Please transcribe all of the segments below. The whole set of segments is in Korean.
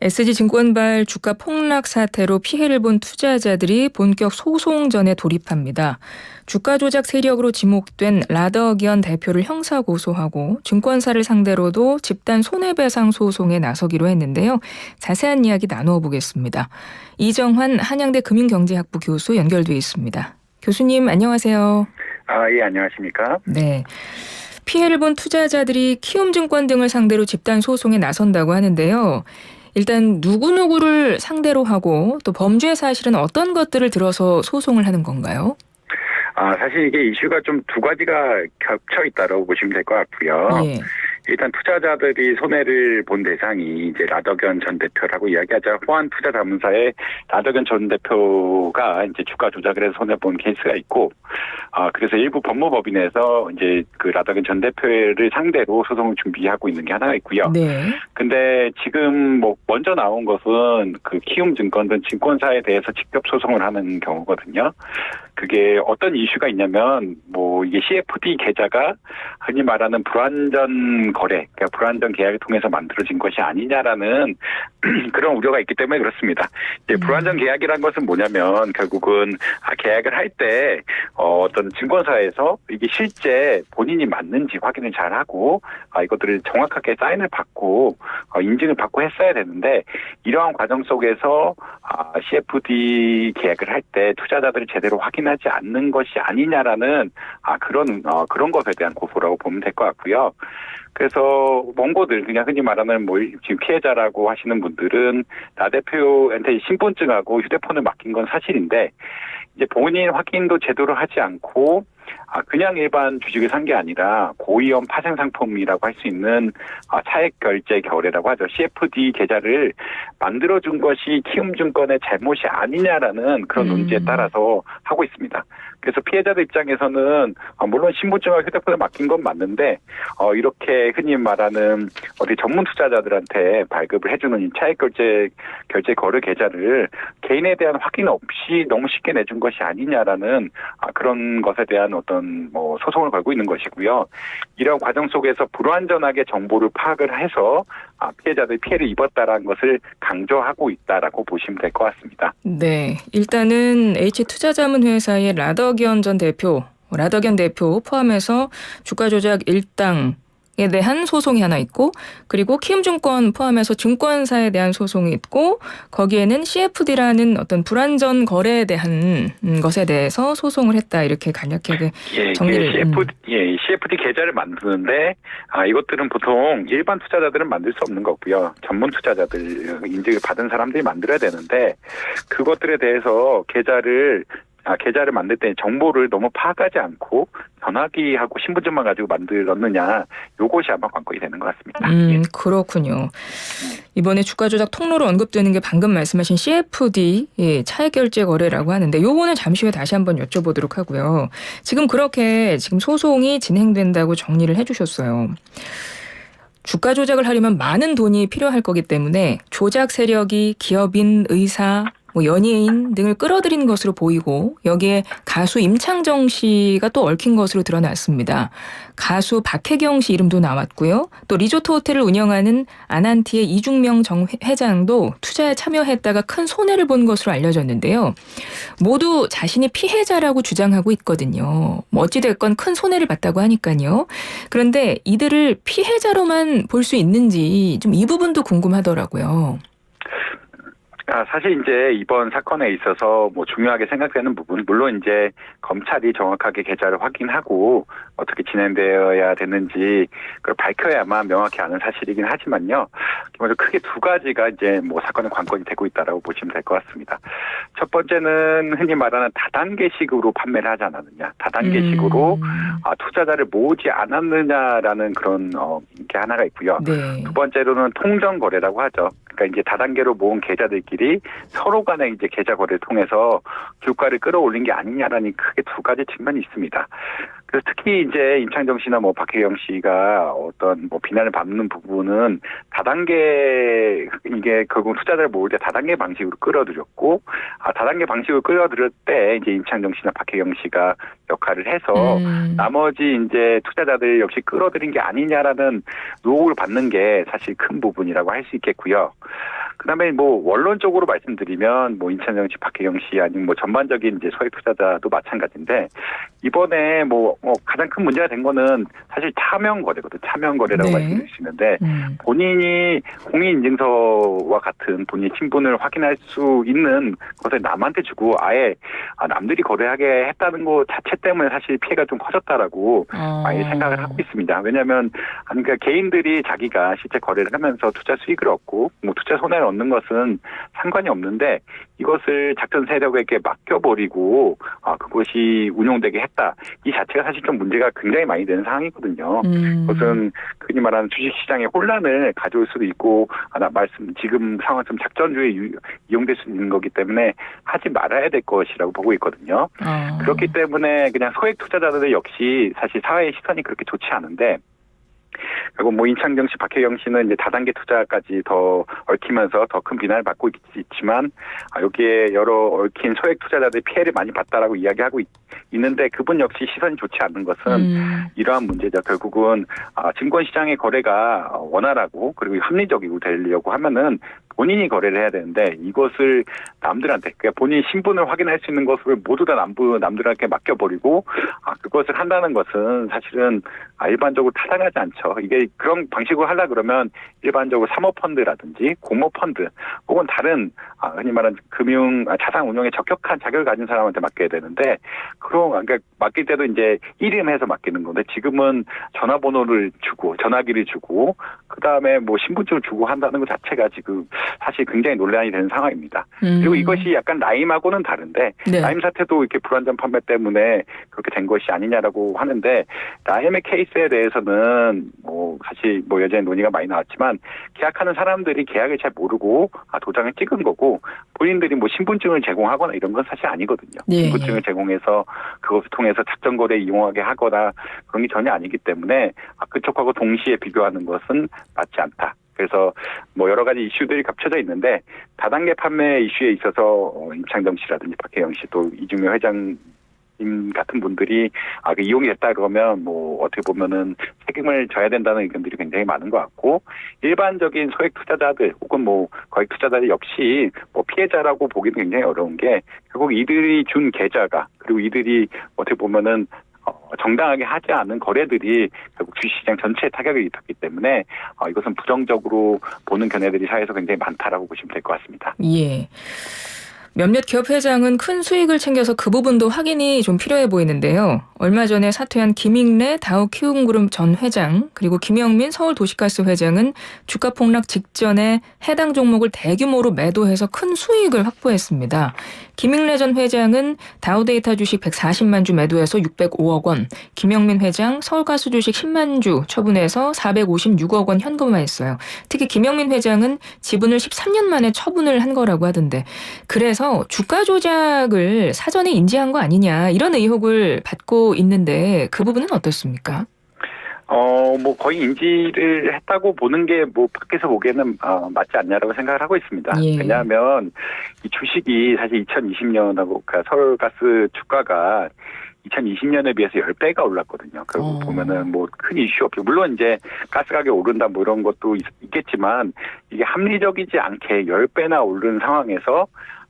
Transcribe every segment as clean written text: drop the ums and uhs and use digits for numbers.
SG증권발 주가 폭락 사태로 피해를 본 투자자들이 본격 소송전에 돌입합니다. 주가 조작 세력으로 지목된 라더기현 대표를 형사 고소하고 증권사를 상대로도 집단 손해배상 소송에 나서기로 했는데요. 자세한 이야기 나누어 보겠습니다. 이정환 한양대 금융경제학부 교수 연결돼 있습니다. 교수님 안녕하세요. 예, 안녕하십니까? 네. 피해를 본 투자자들이 키움증권 등을 상대로 집단 소송에 나선다고 하는데요. 일단 누구누구를 상대로 하고 또 범죄 사실은 어떤 것들을 들어서 소송을 하는 건가요? 사실 이게 이슈가 좀 두 가지가 겹쳐 있다고 보시면 될 것 같고요. 예. 일단 투자자들이 손해를 본 대상이 이제 라더견 전 대표라고 이야기하자 호환투자자문사의 라더견 전 대표가 이제 주가 조작을 해서 손해 본 케이스가 있고, 그래서 일부 법무법인에서 이제 그 라더견 전 대표를 상대로 소송을 준비하고 있는 게 하나가 있고요. 네. 근데 지금 뭐 먼저 나온 것은 그 키움증권 등 증권사에 대해서 직접 소송을 하는 경우거든요. 그게 어떤 이슈가 있냐면 뭐 이게 CFD 계좌가 흔히 말하는 불완전 거래, 그러니까 불완전 계약을 통해서 만들어진 것이 아니냐라는 그런 우려가 있기 때문에 그렇습니다. 이제 불완전 계약이란 것은 뭐냐면 결국은 계약을 할 때 어떤 증권사에서 이게 실제 본인이 맞는지 확인을 잘 하고 이것들을 정확하게 사인을 받고 인증을 받고 했어야 되는데, 이러한 과정 속에서 CFD 계약을 할 때 투자자들을 제대로 확인하지 않는 것이 아니냐라는 그런 것에 대한 고소라고 보면 될 것 같고요. 그래서 원고들, 그냥 흔히 말하는 뭐 지금 피해자라고 하시는 분들은 나 대표한테 신분증하고 휴대폰을 맡긴 건 사실인데, 이제 본인 확인도 제대로 하지 않고 그냥 일반 주식을 산 게 아니라 고위험 파생 상품이라고 할 수 있는 차액 결제 거래라고 하죠. CFD 계좌를 만들어준 것이 키움증권의 잘못이 아니냐라는 그런 논지에 따라서 하고 있습니다. 그래서 피해자들 입장에서는 물론 신분증과 휴대폰을 맡긴 건 맞는데 이렇게 흔히 말하는 어디 전문 투자자들한테 발급을 해주는 이 차액 결제 거래 계좌를 개인에 대한 확인 없이 너무 쉽게 내준 것이 아니냐라는 그런 것에 대한 어떤 뭐 소송을 걸고 있는 것이고요. 이런 과정 속에서 불완전하게 정보를 파악을 해서 피해자들이 피해를 입었다라는 것을 강조하고 있다라고 보시면 될 것 같습니다. 네. 일단은 H투자자문회사의 라더기현 대표 포함해서 주가 조작 일당에 대한 소송이 하나 있고, 그리고 키움증권 포함해서 증권사에 대한 소송이 있고, 거기에는 CFD라는 어떤 불완전 거래에 대한 것에 대해서 소송을 했다, 이렇게 간략하게 정리를. CFD 계좌를 만드는데 이것들은 보통 일반 투자자들은 만들 수 없는 거고요. 전문 투자자들, 인증을 받은 사람들이 만들어야 되는데, 그것들에 대해서 계좌를 만들 때 정보를 너무 파악하지 않고 전화기하고 신분증만 가지고 만들었느냐, 요것이 아마 관건이 되는 것 같습니다. 그렇군요. 이번에 주가 조작 통로로 언급되는 게 방금 말씀하신 CFD 차액 결제 거래라고 하는데, 요거는 잠시 후에 다시 한번 여쭤보도록 하고요. 지금 소송이 진행된다고 정리를 해주셨어요. 주가 조작을 하려면 많은 돈이 필요할 거기 때문에 조작 세력이 기업인, 의사, 연예인 등을 끌어들인 것으로 보이고, 여기에 가수 임창정 씨가 또 얽힌 것으로 드러났습니다. 가수 박혜경 씨 이름도 나왔고요. 또 리조트 호텔을 운영하는 아난티의 이중명 정 회장도 투자에 참여했다가 큰 손해를 본 것으로 알려졌는데요. 모두 자신이 피해자라고 주장하고 있거든요. 어찌됐건 큰 손해를 봤다고 하니까요. 그런데 이들을 피해자로만 볼 수 있는지 좀 이 부분도 궁금하더라고요. 사실 이제 이번 사건에 있어서 뭐 중요하게 생각되는 부분, 물론 이제 검찰이 정확하게 계좌를 확인하고 어떻게 진행되어야 되는지 그걸 밝혀야만 명확히 아는 사실이긴 하지만요. 기본적으로 크게 두 가지가 이제 뭐 사건의 관건이 되고 있다라고 보시면 될 것 같습니다. 첫 번째는 흔히 말하는 다단계식으로 판매를 하지 않았느냐, 다단계식으로 투자자를 모으지 않았느냐라는 그런 게 하나가 있고요. 네. 두 번째로는 통정 거래라고 하죠. 그러니까 이제 다단계로 모은 계좌들끼리 서로 간에 이제 계좌 거래를 통해서 주가를 끌어올린 게 아니냐라는 크게 두 가지 측면이 있습니다. 그래서 특히 이제 임창정 씨나 뭐 박혜경 씨가 어떤 뭐 비난을 받는 부분은 다단계 이게 결국 투자자를 모을 때 다단계 방식으로 끌어들였고 다단계 방식으로 끌어들일 때 이제 임창정 씨나 박혜경 씨가 역할을 해서 나머지 이제 투자자들 역시 끌어들인 게 아니냐라는 의혹을 받는 게 사실 큰 부분이라고 할 수 있겠고요. 그다음에 뭐 원론적으로 말씀드리면 뭐 임창정 씨, 박혜경 씨 아니면 뭐 전반적인 이제 소액 투자자도 마찬가지인데 이번에 뭐 가장 큰 문제가 된 거는 사실 차명 거래거든. 차명 거래라고 네. 말씀드릴 수 있는데 본인이 공인인증서와 같은 본인 신분을 확인할 수 있는 것을 남한테 주고 아예 남들이 거래하게 했다는 것 자체 때문에 사실 피해가 좀 커졌다라고 많이 생각을 하고 있습니다. 왜냐하면 그러니까 개인들이 자기가 실제 거래를 하면서 투자 수익을 얻고 뭐 투자 손해를 얻는 것은 상관이 없는데 이것을 작전 세력에게 맡겨버리고 그것이 운용되게 했다. 이 자체가 사실 좀 문제가 굉장히 많이 되는 상황이거든요. 그것은 흔히 말하는 주식시장의 혼란을 가져올 수도 있고 지금 상황처럼 작전주에 이용될 수 있는 거기 때문에 하지 말아야 될 것이라고 보고 있거든요. 그렇기 때문에 그냥 소액 투자자들 역시 사실 사회의 시선이 그렇게 좋지 않은데 그리고 뭐 임창정 씨, 박혜경 씨는 이제 다단계 투자까지 더 얽히면서 더 큰 비난을 받고 있지만 여기에 여러 얽힌 소액 투자자들이 피해를 많이 봤다라고 이야기하고 있는데 그분 역시 시선이 좋지 않는 것은 이러한 문제죠. 결국은 증권시장의 거래가 원활하고 그리고 합리적이고 되려고 하면은 본인이 거래를 해야 되는데 이것을 남들한테 그러니까 본인 신분을 확인할 수 있는 것을 모두 다 남들한테 맡겨버리고 그것을 한다는 것은 사실은 일반적으로 타당하지 않죠. 이게 그런 방식으로 하려 그러면 일반적으로 사모펀드라든지 공모펀드 혹은 다른 흔히 말하는 자산 운용에 적격한 자격을 가진 사람한테 맡겨야 되는데 그러니까 맡길 때도 이제 이름해서 맡기는 건데 지금은 전화번호를 주고 전화기를 주고 그다음에 뭐 신분증을 주고 한다는 것 자체가 지금 사실 굉장히 논란이 되는 상황입니다. 그리고 이것이 약간 라임하고는 다른데 네. 라임 사태도 이렇게 불안전 판매 때문에 그렇게 된 것이 아니냐라고 하는데 라임의 케이스에 대해서는 뭐 사실 뭐 여전히 논의가 많이 나왔지만 계약하는 사람들이 계약을 잘 모르고 도장을 찍은 거고 본인들이 뭐 신분증을 제공하거나 이런 건 사실 아니거든요. 네. 신분증을 제공해서 그것을 통해서 작전 거래에 이용하게 하거나 그런 게 전혀 아니기 때문에 그쪽하고 동시에 비교하는 것은 맞지 않다. 그래서 뭐 여러 가지 이슈들이 겹쳐져 있는데 다단계 판매 이슈에 있어서 임창정 씨라든지 박혜영 씨 또 이중묘 회장 같은 분들이 이용이 됐다 그러면 뭐 어떻게 보면은 책임을 져야 된다는 의견들이 굉장히 많은 것 같고 일반적인 소액 투자자들 혹은 뭐 거액 투자자들 역시 뭐 피해자라고 보기는 굉장히 어려운 게 결국 이들이 준 계좌가 그리고 이들이 어떻게 보면은 정당하게 하지 않은 거래들이 결국 주식시장 전체에 타격을 입혔기 때문에 이것은 부정적으로 보는 견해들이 사회에서 굉장히 많다라고 보시면 될 것 같습니다. 예. 몇몇 기업 회장은 큰 수익을 챙겨서 그 부분도 확인이 좀 필요해 보이는데요. 얼마 전에 사퇴한 김익래 다우키움그룹 전 회장 그리고 김영민 서울도시가스 회장은 주가 폭락 직전에 해당 종목을 대규모로 매도해서 큰 수익을 확보했습니다. 김익래 전 회장은 다우데이터 주식 140만 주 매도해서 605억 원, 김영민 회장 서울가스 주식 10만 주 처분해서 456억 원 현금화했어요. 특히 김영민 회장은 지분을 13년 만에 처분을 한 거라고 하던데 그래서 주가 조작을 사전에 인지한 거 아니냐 이런 의혹을 받고 있는데 그 부분은 어떻습니까? 뭐 거의 인지를 했다고 보는 게 뭐 밖에서 보기에는 맞지 않냐라고 생각을 하고 있습니다. 예. 왜냐하면 이 주식이 사실 2020년하고 그러니까 서울가스 주가가 2020년에 비해서 10배가 올랐거든요. 결국 보면은 뭐 큰 이슈 없죠. 물론 이제 가스 가격이 오른다 뭐 이런 것도 있겠지만 이게 합리적이지 않게 10배나 오른 상황에서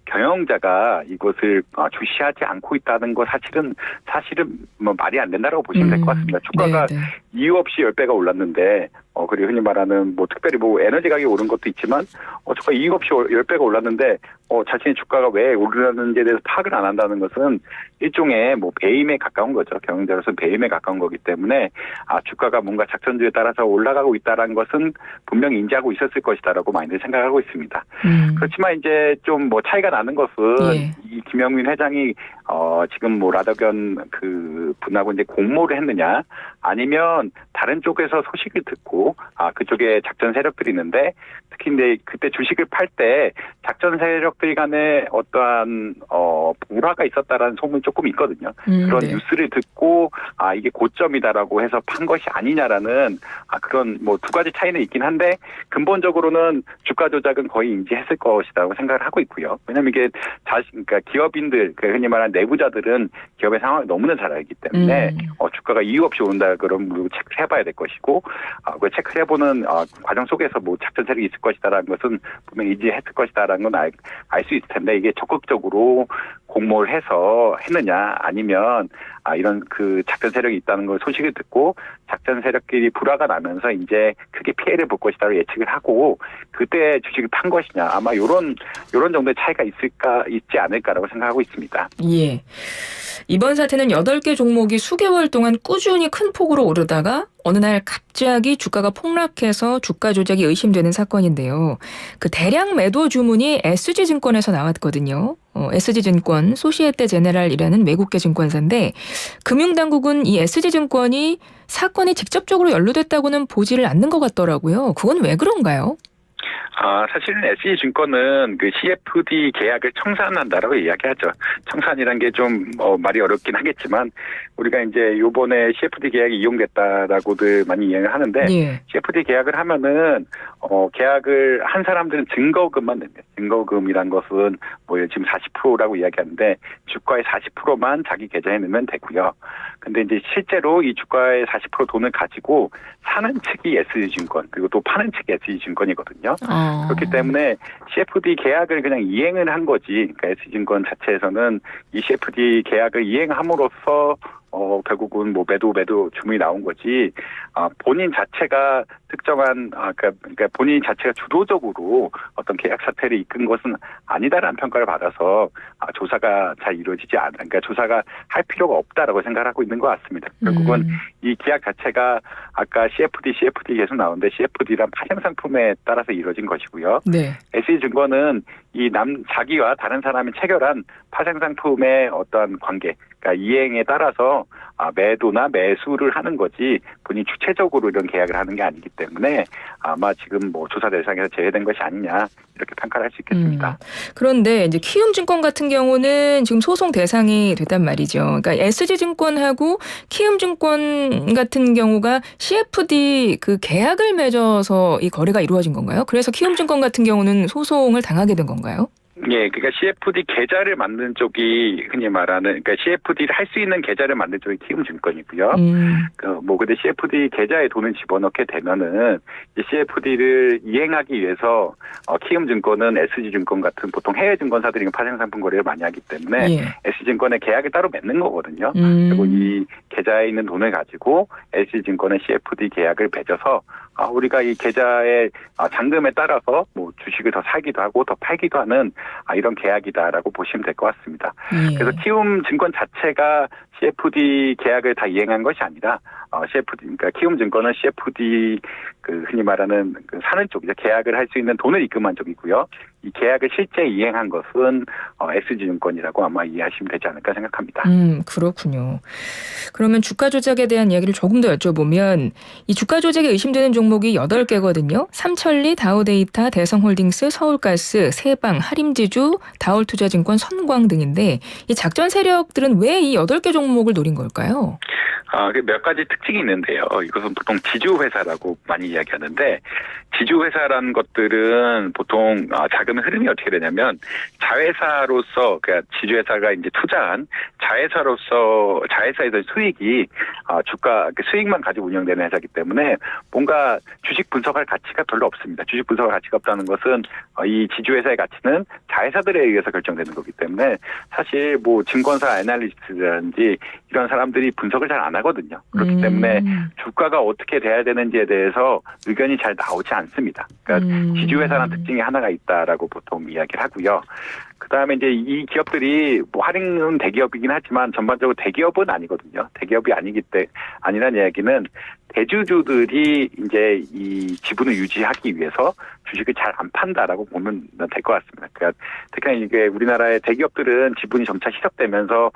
경영자가 이것을 주시하지 않고 있다는 거 사실은 뭐 말이 안 된다라고 보시면 될 것 같습니다. 주가가 네. 이유 없이 10배가 올랐는데 그리고 흔히 말하는 뭐 특별히 뭐 에너지 가격이 오른 것도 있지만 주가 이유 없이 10배가 올랐는데 자신의 주가가 왜 오르는지에 대해서 파악을 안 한다는 것은 일종의 뭐 배임에 가까운 거죠. 경영자로서는 배임에 가까운 거기 때문에 주가가 뭔가 작전주에 따라서 올라가고 있다는 것은 분명히 인지하고 있었을 것이다라고 많이들 생각하고 있습니다. 그렇지만 이제 좀 뭐 차이가 나는 것은 예. 이 김영민 회장이 지금 뭐 라더견 그 분하고 이제 공모를 했느냐 아니면 다른 쪽에서 소식을 듣고 그쪽에 작전 세력들이 있는데 특히 이제 그때 주식을 팔 때 작전 세력들 간에 어떠한 불화가 있었다라는 소문이 조금 있거든요. 그런 네. 뉴스를 듣고 이게 고점이다라고 해서 판 것이 아니냐라는 그런 뭐 두 가지 차이는 있긴 한데 근본적으로는 주가 조작은 거의 인지했을 것이라고 생각을 하고 있고요. 왜냐하면 이게 그러니까 기업인들, 흔히 말하는 내부자들은 기업의 상황을 너무나 잘 알기 때문에 주가가 이유 없이 오른다 그러면 체크를 해봐야 될 것이고 그 체크를 해보는 과정 속에서 뭐 작전 세력이 있을 것이다라는 것은 분명히 인지했을 것이다라는 건 알 수 있을 텐데 이게 적극적으로 공모를 해서 했느냐 아니면 이런 그 작전 세력이 있다는 걸 소식을 듣고 작전 세력끼리 불화가 나면서 이제 크게 피해를 볼 것이다라고 예측을 하고 그때 주식을 판 것이냐 아마 요런 정도의 차이가 있지 않을까라고 생각하고 있습니다. 예. 이번 사태는 8개 종목이 수개월 동안 꾸준히 큰 폭으로 오르다가 어느 날 갑자기 주가가 폭락해서 주가 조작이 의심되는 사건인데요. 그 대량 매도 주문이 SG증권에서 나왔거든요. SG증권, 소시에테 제네랄이라는 외국계 증권사인데 금융당국은 이 SG증권이 사건이 직접적으로 연루됐다고는 보지를 않는 것 같더라고요. 그건 왜 그런가요? 사실은 SG증권은 그 CFD 계약을 청산한다라고 이야기하죠. 청산이란 게 좀 말이 어렵긴 하겠지만 우리가 이제 요번에 CFD 계약이 이용됐다라고들 많이 이야기를 하는데 예. CFD 계약을 하면은 계약을 한 사람들은 증거금만 냅니다. 증거금이란 것은 뭐 지금 40%라고 이야기하는데 주가의 40%만 자기 계좌에 넣으면 되고요. 근데 이제 실제로 이 주가의 40% 돈을 가지고 사는 측이 SG증권 그리고 또 파는 측이 SG증권이거든요. 그렇기 때문에 CFD 계약을 그냥 이행을 한 거지. 그러니까 SG증권 자체에서는 이 CFD 계약을 이행함으로써 결국은 뭐 매도 주문이 나온 거지. 본인 자체가 특정한 그러니까 본인 자체가 주도적으로 어떤 계약 사태를 이끈 것은 아니다라는 평가를 받아서 조사가 잘 이루어지지 않아. 그러니까 조사가 할 필요가 없다라고 생각을 하고 있는 것 같습니다. 결국은 이 계약 자체가 아까 CFD 계속 나오는데 CFD란 파생 상품에 따라서 이루어진 것이고요. 네. SG증권은 자기와 다른 사람이 체결한 파생 상품의 어떤 관계, 그러니까 이행에 따라서 매도나 매수를 하는 거지 본인 주체적으로 이런 계약을 하는 게 아니기 때문에 아마 지금 뭐 조사 대상에서 제외된 것이 아니냐 이렇게 평가를 할 수 있겠습니다. 그런데 이제 키움증권 같은 경우는 지금 소송 대상이 됐단 말이죠. 그러니까 SG증권하고 키움증권 같은 경우가 CFD 그 계약을 맺어서 이 거래가 이루어진 건가요? 그래서 키움증권 같은 경우는 소송을 당하게 된 건가요? 예, 그러니까 CFD 계좌를 만든 쪽이 흔히 말하는, 그러니까 CFD를 할 수 있는 계좌를 만든 쪽이 키움증권이고요. 근데 CFD 계좌에 돈을 집어넣게 되면은 CFD를 이행하기 위해서 키움증권은 SG증권 같은 보통 해외 증권사들이 파생상품 거래를 많이 하기 때문에 SG증권에 계약을 따로 맺는 거거든요. 그리고 이 계좌에 있는 돈을 가지고 SG증권의 CFD 계약을 맺어서 우리가 이 계좌의 잔금에 따라서 뭐 주식을 더 사기도 하고 더 팔기도 하는 이런 계약이다라고 보시면 될 것 같습니다. 그래서 키움증권 자체가 CFD 계약을 다 이행한 것이 아니라 그러니까 키움증권은 CFD 흔히 말하는 사는 쪽이죠. 계약을 할 수 있는 돈을 입금한 쪽이고요. 이 계약을 실제 이행한 것은 SG증권이라고 아마 이해하시면 되지 않을까 생각합니다. 그렇군요. 그러면 주가 조작에 대한 이야기를 조금 더 여쭤보면 이 주가 조작에 의심되는 종목이 8개거든요. 삼천리, 다우데이터, 대성홀딩스, 서울가스, 세방, 하림지주, 다올투자증권, 선광 등인데 이 작전 세력들은 왜 이 8개 종목을 노린 걸까요? 몇 가지 특징이 있는데요. 이것은 보통 지주회사라고 많이 이야기하는데 지주회사라는 것들은 보통 자금의 흐름이 어떻게 되냐면 자회사로서 그러니까 지주회사가 이제 투자한 자회사에서 수익이 주가 수익만 가지고 운영되는 회사이기 때문에 뭔가 주식 분석할 가치가 별로 없습니다. 주식 분석할 가치가 없다는 것은 이 지주회사의 가치는 자회사들에 의해서 결정되는 거기 때문에 사실 뭐 증권사 애널리스트라든지 이런 사람들이 분석을 잘 안 하거든요. 그렇기 때문에 주가가 어떻게 돼야 되는지에 대해서 의견이 잘 나오지 않습니다. 그러니까 지주회사라는 특징이 하나가 있다라고 보통 이야기를 하고요. 그다음에 이제 이 기업들이 뭐 할인은 대기업이긴 하지만 전반적으로 대기업은 아니거든요. 대기업이 아니라는 이야기는 대주주들이 이제 이 지분을 유지하기 위해서 주식을 잘 안 판다라고 보면 될 것 같습니다. 그러니까 특히나 이게 우리나라의 대기업들은 지분이 점차 희석되면서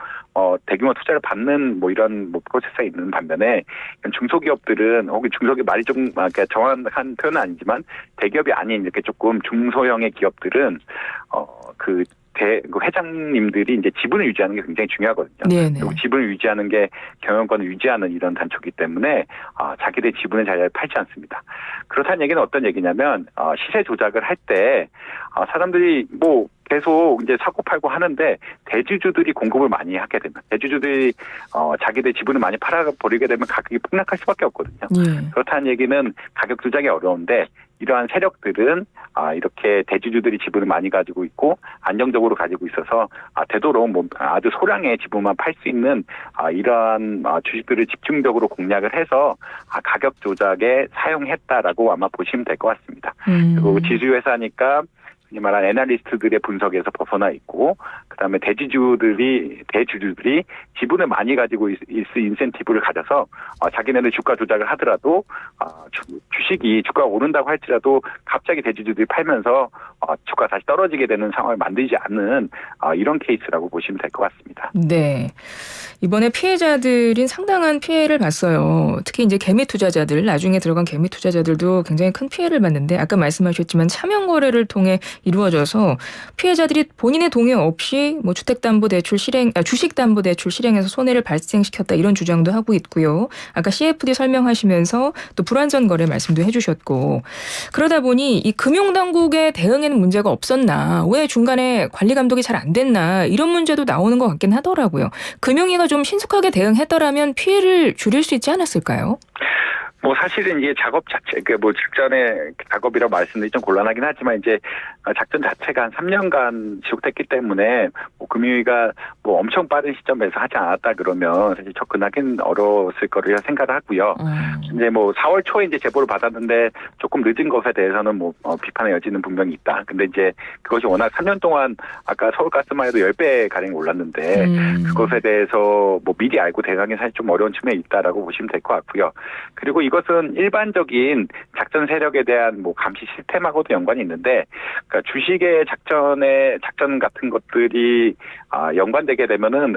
대규모 투자를 받는 뭐 이런 뭐 프로세스가 있는 반면에 중소기업들은 혹은 중소기업 말이 좀 정확한 표현은 아니지만 대기업이 아닌 이렇게 조금 중소형의 기업들은 그 회장님들이 이제 지분을 유지하는 게 굉장히 중요하거든요. 네네. 그리고 지분을 유지하는 게 경영권을 유지하는 이런 단초기 때문에 자기들의 지분을 잘 팔지 않습니다. 그렇다는 얘기는 어떤 얘기냐면 시세 조작을 할 때 사람들이 뭐 계속 이제 사고 팔고 하는데 대주주들이 공급을 많이 하게 되면 대주주들이 자기들 지분을 많이 팔아버리게 되면 가격이 폭락할 수밖에 없거든요. 예. 그렇다는 얘기는 가격 조작이 어려운데 이러한 세력들은 이렇게 대주주들이 지분을 많이 가지고 있고 안정적으로 가지고 있어서 되도록 뭐 아주 소량의 지분만 팔 수 있는 이러한 주식들을 집중적으로 공략을 해서 가격 조작에 사용했다라고 아마 보시면 될 것 같습니다. 그리고 지수회사니까 이 말한 애널리스트들의 분석에서 벗어나 있고 그다음에 대주주들이 지분을 많이 가지고 있을 인센티브를 가져서 자기네들 주가 조작을 하더라도 주가가 오른다고 할지라도 갑자기 대주주들이 팔면서 주가 다시 떨어지게 되는 상황을 만들지 않는 이런 케이스라고 보시면 될 것 같습니다. 네. 이번에 피해자들인 상당한 피해를 봤어요. 특히 이제 개미 투자자들, 나중에 들어간 개미 투자자들도 굉장히 큰 피해를 봤는데 아까 말씀하셨지만 차명 거래를 통해 이루어져서 피해자들이 본인의 동의 없이 뭐 주택담보대출 실행, 주식담보대출 실행해서 손해를 발생시켰다 이런 주장도 하고 있고요. 아까 CFD 설명하시면서 또 불완전 거래 말씀도 해주셨고 그러다 보니 이 금융당국의 대응에는 문제가 없었나, 왜 중간에 관리 감독이 잘 안 됐나 이런 문제도 나오는 것 같긴 하더라고요. 금융위가 좀 신속하게 대응했더라면 피해를 줄일 수 있지 않았을까요? 뭐 사실은 이게 작업 자체, 뭐 작전의 작업이라고 말씀드리기 좀 곤란하긴 하지만 이제 작전 자체가 한 3년간 지속됐기 때문에 뭐 금융위가 뭐 엄청 빠른 시점에서 하지 않았다 그러면 사실 접근하기는 어려웠을 거를 생각을 하고요. 이제 뭐 4월 초에 이제 제보를 받았는데 조금 늦은 것에 대해서는 뭐 비판의 여지는 분명히 있다. 근데 이제 그것이 워낙 3년 동안 아까 서울가스만 해도 10배 가량 올랐는데 그것에 대해서 뭐 미리 알고 대응하기 사실 좀 어려운 측면이 있다라고 보시면 될 것 같고요. 그리고 이것은 일반적인 작전 세력에 대한 뭐 감시 시스템하고도 연관이 있는데, 그러니까 주식의 작전 같은 것들이 연관되게 되면은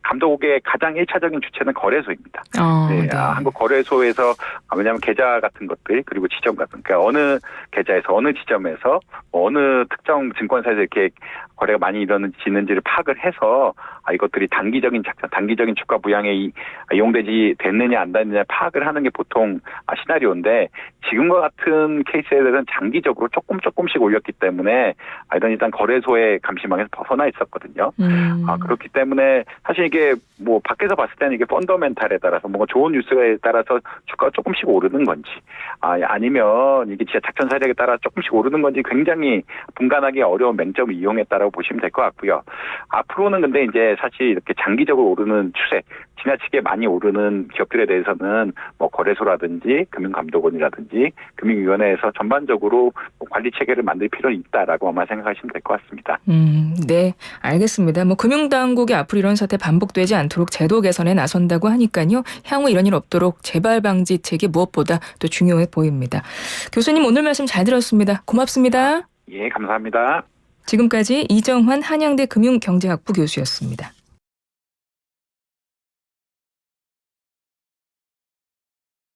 감독의 가장 1차적인 주체는 거래소입니다. 네. 한국 거래소에서 왜냐하면 계좌 같은 것들 그리고 지점 같은 그러니까 어느 계좌에서 어느 지점에서 어느 특정 증권사에서 이렇게 거래가 많이 이루어지는지를 파악을 해서 이것들이 단기적인 작전, 단기적인 주가 부양에 이용되지 됐느냐 안 됐느냐 파악을 하는 게 보통 시나리오인데 지금과 같은 케이스에 대해서는 장기적으로 조금씩 올렸기 때문에 이런 일단 거래소의 감시망에서 벗어나 있었거든요. 그렇기 때문에 사실 이게 뭐 밖에서 봤을 때는 이게 펀더멘탈에 따라서 뭔가 좋은 뉴스에 따라서 주가가 조금씩 오르는 건지 아니면 이게 진짜 작전 세력에 따라 조금씩 오르는 건지 굉장히 분간하기 어려운 맹점을 이용했다라고 보시면 될 것 같고요. 앞으로는 근데 이제 사실 이렇게 장기적으로 오르는 추세, 지나치게 많이 오르는 기업들에 대해서는 뭐 거래소라든지 금융감독원이라든지 금융위원회에서 전반적으로 뭐 관리 체계를 만들 필요는 있다라고 아마 생각하시면 될 것 같습니다. 네, 알겠습니다. 뭐 금융당국이 앞으로 이런 사태 반복되지 않도록 제도 개선에 나선다고 하니까요. 향후 이런 일 없도록 재발 방지책이 무엇보다 또 중요해 보입니다. 교수님 오늘 말씀 잘 들었습니다. 고맙습니다. 예, 감사합니다. 지금까지 이정환 한양대 금융경제학부 교수였습니다.